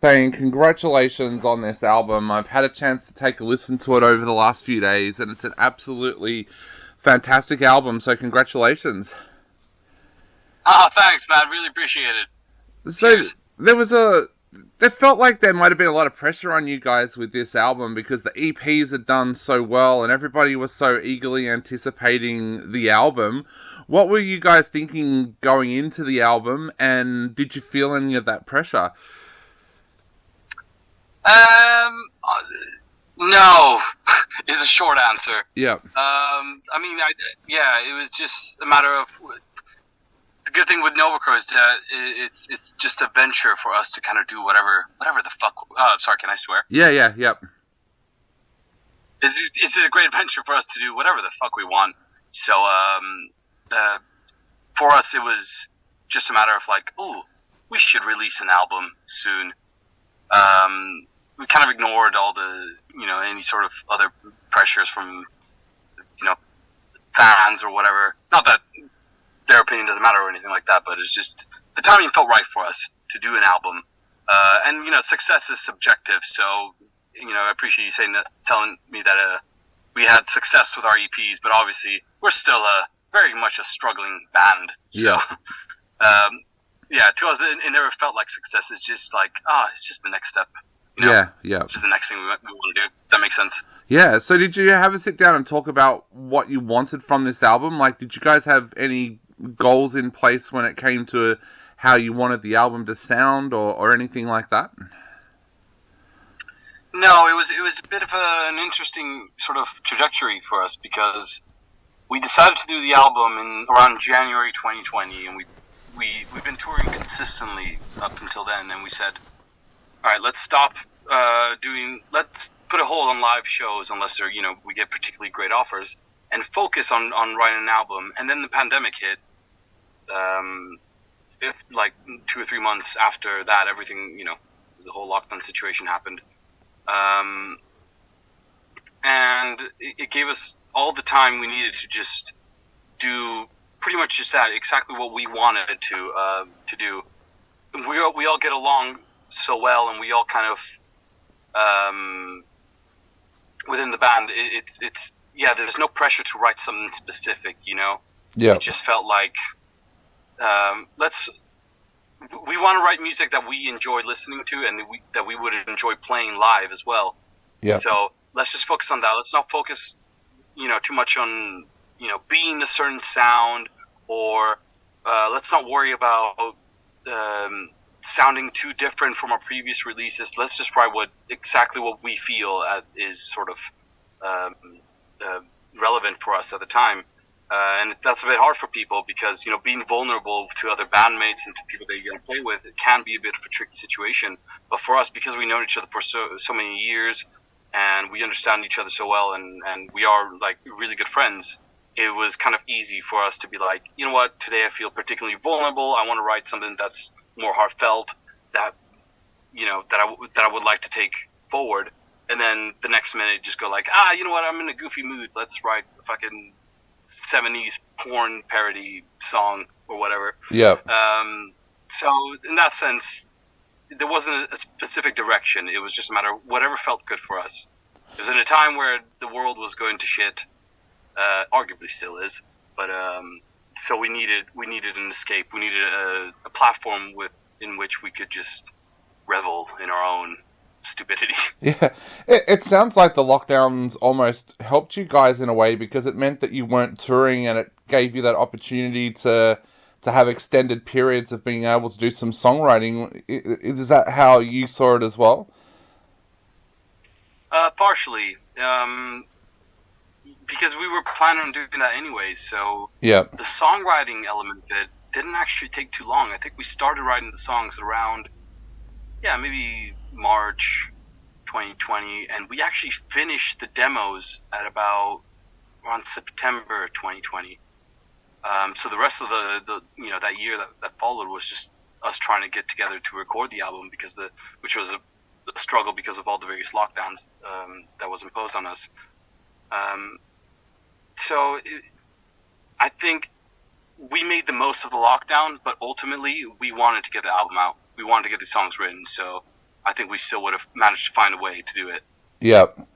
saying congratulations on this album. I've had a chance to take a listen to it over the last few days, and it's an absolutely fantastic album, so congratulations. Ah, thanks, man. Really appreciate it. So, Cheers. there was a. There felt like there might have been a lot of pressure on you guys with this album because the EPs had done so well and everybody was so eagerly anticipating the album. What were you guys thinking going into the album, and did you feel any of that pressure? Uh, no, is a short answer. Yeah, I mean, yeah, it was just a matter of the good thing with Novacrow is that it's just a venture for us to kind of do whatever the fuck. Sorry, can I swear? yep. It's just a great venture for us to do whatever the fuck we want. So uh, for us, it was just a matter of like, oh, we should release an album soon. We kind of ignored all the, any sort of other pressures from, fans or whatever. Not that their opinion doesn't matter or anything like that, but it's just the timing felt right for us to do an album. And success is subjective, so I appreciate you saying that, telling me that we had success with our EPs, but obviously we're still very much a struggling band. So, Yeah. yeah, to us it never felt like success. It's just like, it's just the next step. Yeah. It's just the next thing we want to do. Does that make sense? Yeah, so did you have a sit down and talk about what you wanted from this album? Like, did you guys have any goals in place when it came to how you wanted the album to sound or anything like that? No, it was a bit of an interesting sort of trajectory for us because we decided to do the album in around January 2020, and we've been touring consistently up until then, and we said, all right, let's stop let's put a hold on live shows unless they're, we get particularly great offers, and focus on writing an album. And then the pandemic hit. If like 2 or 3 months after that, everything, the whole lockdown situation happened. And it gave us all the time we needed to just do pretty much just that, exactly what we wanted to do. We all get along so well, and we all kind of within the band. It's yeah. There's no pressure to write something specific. Yeah. It just felt like we want to write music that we enjoy listening to, and that we would enjoy playing live as well. Yeah. So let's just focus on that. Let's not focus, too much on, being a certain sound, or let's not worry about sounding too different from our previous releases. Let's just write exactly what we feel is sort of relevant for us at the time. And that's a bit hard for people because, being vulnerable to other bandmates and to people that you're going to play with, it can be a bit of a tricky situation. But for us, because we've known each other for so many years, and we understand each other so well, and we are like really good friends, it was kind of easy for us to be like, you know what, today I feel particularly vulnerable. I want to write something that's more heartfelt, that that I would like to take forward. And then the next minute, just go like, you know what, I'm in a goofy mood. Let's write a fucking 70s porn parody song or whatever. Yeah. So in that sense, there wasn't a specific direction. It was just a matter of whatever felt good for us. It was in a time where the world was going to shit, arguably still is, but so we needed an escape. We needed a platform in which we could just revel in our own stupidity. Yeah. It sounds like the lockdowns almost helped you guys in a way because it meant that you weren't touring and it gave you that opportunity to have extended periods of being able to do some songwriting. Is that how you saw it as well? Partially, because we were planning on doing that anyway. So Yeah. the songwriting element of it didn't actually take too long. I think we started writing the songs around, maybe March 2020, and we actually finished the demos at about around September 2020. So the rest of the that year that followed was just us trying to get together to record the album, which was a struggle because of all the various lockdowns that was imposed on us. So I think we made the most of the lockdown, but ultimately we wanted to get the album out. We wanted to get the songs written. So I think we still would have managed to find a way to do it. Yep.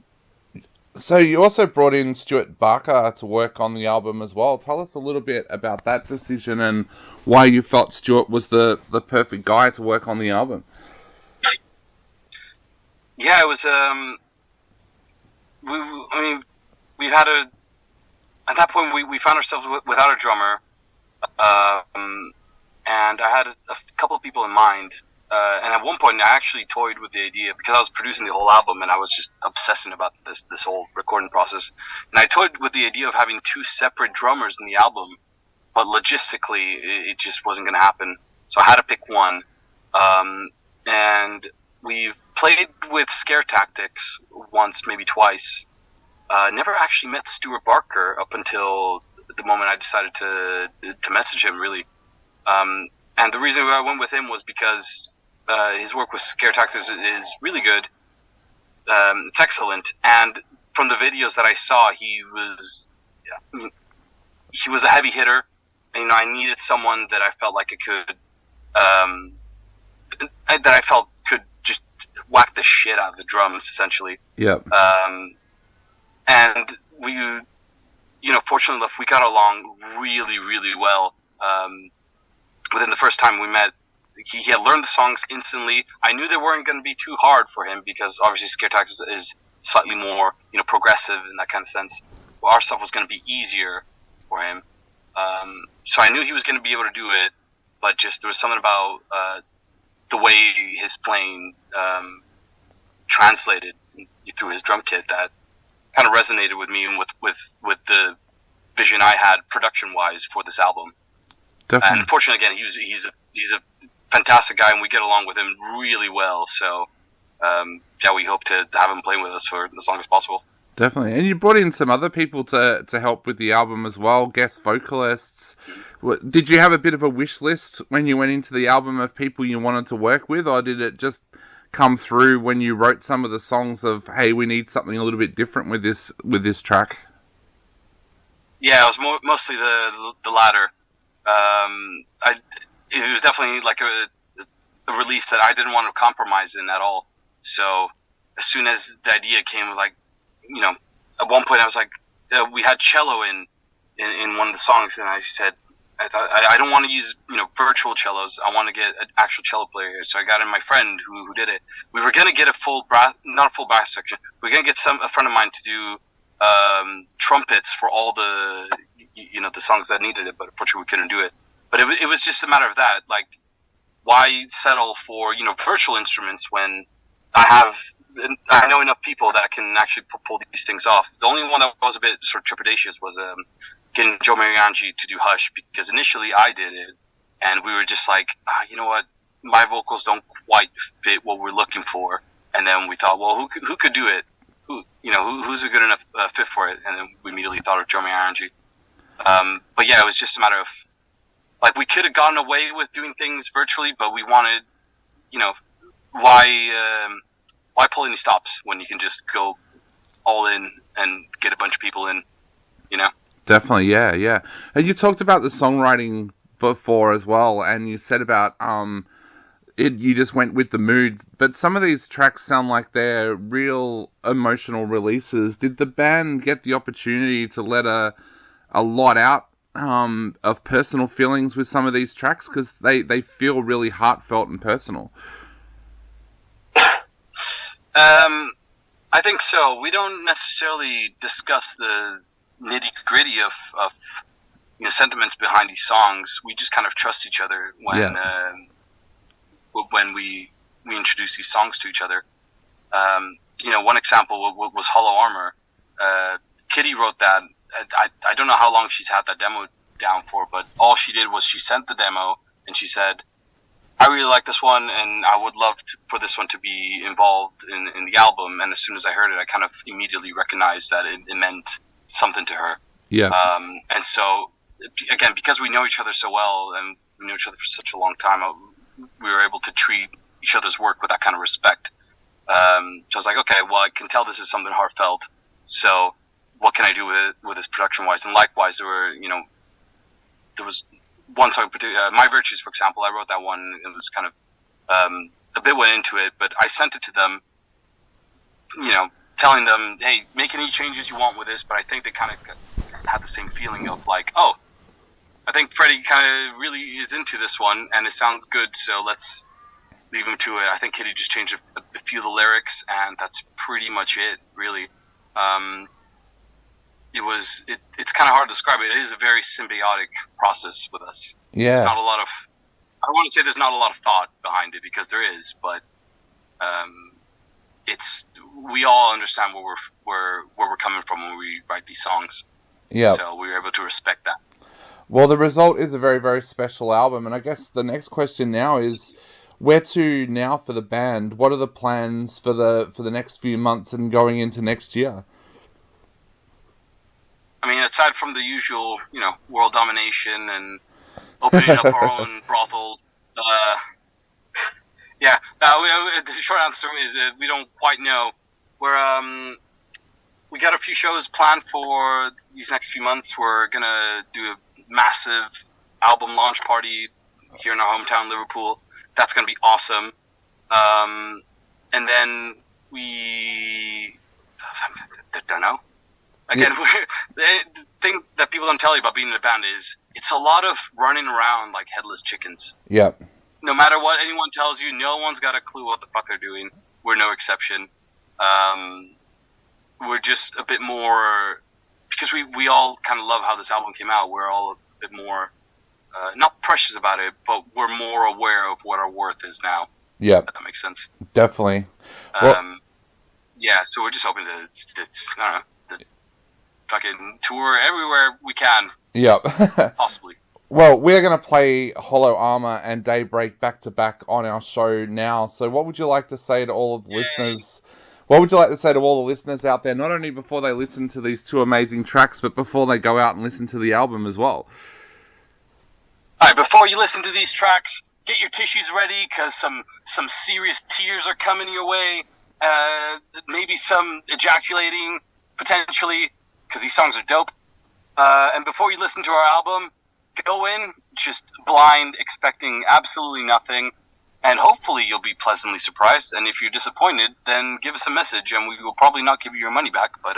So you also brought in Stuart Barker to work on the album as well. Tell us a little bit about that decision and why you felt Stuart was the perfect guy to work on the album. Yeah, it was. We had at that point we found ourselves without a drummer, and I had a couple of people in mind. And at one point, I actually toyed with the idea, because I was producing the whole album and I was just obsessing about this whole recording process. And I toyed with the idea of having 2 separate drummers in the album, but logistically, it just wasn't going to happen. So I had to pick one. And we've played with Scare Tactics once, maybe twice. Never actually met Stuart Barker up until the moment I decided to message him, really. And the reason I went with him was because his work with Scare Tactics is really good. It's excellent, and from the videos that I saw, he was a heavy hitter. And, I needed someone that I felt like could just whack the shit out of the drums, essentially. Yep. And we, fortunately enough, we got along really, really well. Within the first time we met, he had learned the songs instantly. I knew they weren't going to be too hard for him, because obviously Scare Tactics is slightly more, progressive in that kind of sense. Well, our stuff was going to be easier for him. So I knew he was going to be able to do it, but just there was something about the way his playing translated through his drum kit that kind of resonated with me and with the vision I had production-wise for this album. Definitely. And unfortunately, again, he's a fantastic guy, and we get along with him really well. So, we hope to have him playing with us for as long as possible. Definitely. And you brought in some other people to help with the album as well, guest vocalists. Mm-hmm. Did you have a bit of a wish list when you went into the album of people you wanted to work with, or did it just come through when you wrote some of the songs of, hey, we need something a little bit different with this track? Yeah, it was mostly the latter. It was definitely like a release that I didn't want to compromise in at all. So as soon as the idea came, at one point I was like, we had cello in one of the songs, and I said, I don't want to use virtual cellos. I want to get an actual cello player here. So I got in my friend who did it. We were gonna get not a full brass section. We were gonna get a friend of mine to do trumpets for all the songs that needed it, but unfortunately we couldn't do it. But it was just a matter of that. Like, why settle for virtual instruments when I know enough people that can actually pull these things off. The only one that was a bit sort of trepidatious was getting Joe Mariangi to do Hush, because initially I did it, and we were just like, you know what, my vocals don't quite fit what we're looking for. And then we thought, well, who could do it? Who's a good enough fit for it? And then we immediately thought of Joe Mariangi. But yeah, it was just a matter of, like, we could have gotten away with doing things virtually, but we wanted, why pull any stops when you can just go all in and get a bunch of people in, Definitely, yeah. And you talked about the songwriting before as well, and you said about you just went with the mood. But some of these tracks sound like they're real emotional releases. Did the band get the opportunity to let a lot out of personal feelings with some of these tracks? Because they feel really heartfelt and personal. I think so. We don't necessarily discuss the nitty-gritty of sentiments behind these songs. We just kind of trust each other when we introduce these songs to each other. One example was Hollow Armor. Kitty wrote that. I don't know how long she's had that demo down for, but all she did was she sent the demo and she said, I really like this one, and I would love for this one to be involved in the album. And as soon as I heard it, I kind of immediately recognized that it meant something to her. Yeah. And so, again, because we know each other so well and we knew each other for such a long time, we were able to treat each other's work with that kind of respect. So I was like, okay, well, I can tell this is something heartfelt. So what can I do with this production-wise? And likewise, there was one song, My Virtues, for example. I wrote that one. It was kind of a bit went into it, but I sent it to them, telling them, hey, make any changes you want with this, but I think they kind of had the same feeling of like, oh, I think Freddie kind of really is into this one, and it sounds good, so let's leave him to it. I think Kitty just changed a few of the lyrics, and that's pretty much it, really. It's kind of hard to describe it. It is a very symbiotic process with us. Yeah. There's not a lot of, I want to say there's not a lot of thought behind it, because there is, but we all understand where we're coming from when we write these songs. Yeah. So we were able to respect that. Well, the result is a very, very special album, and I guess the next question now is, where to now for the band? What are the plans for the next few months and going into next year? I mean, aside from the usual, world domination and opening up our own brothel, the short answer is we don't quite know. We got a few shows planned for these next few months. We're gonna do a massive album launch party here in our hometown, Liverpool. That's gonna be awesome. And then we don't know. Again, the thing that people don't tell you about being in a band is it's a lot of running around like headless chickens. Yep. No matter what anyone tells you, no one's got a clue what the fuck they're doing. We're no exception. We're just a bit more, because we all kind of love how this album came out. We're all a bit more, not precious about it, but we're more aware of what our worth is now. Yeah. If that makes sense. Definitely. Well, so we're just hoping to fucking tour everywhere we can. Yep. Possibly. Well, we're going to play Hollow Armor and Daybreak back to back on our show now. So what would you like to say to all of the listeners? What would you like to say to all the listeners out there, not only before they listen to these two amazing tracks, but before they go out and listen to the album as well? All right, before you listen to these tracks, get your tissues ready, because some serious tears are coming your way. Maybe some ejaculating, potentially, because these songs are dope. And before you listen to our album, go in just blind, expecting absolutely nothing, and hopefully you'll be pleasantly surprised. And if you're disappointed, then give us a message, and we will probably not give you your money back, but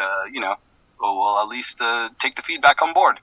we'll at least take the feedback on board.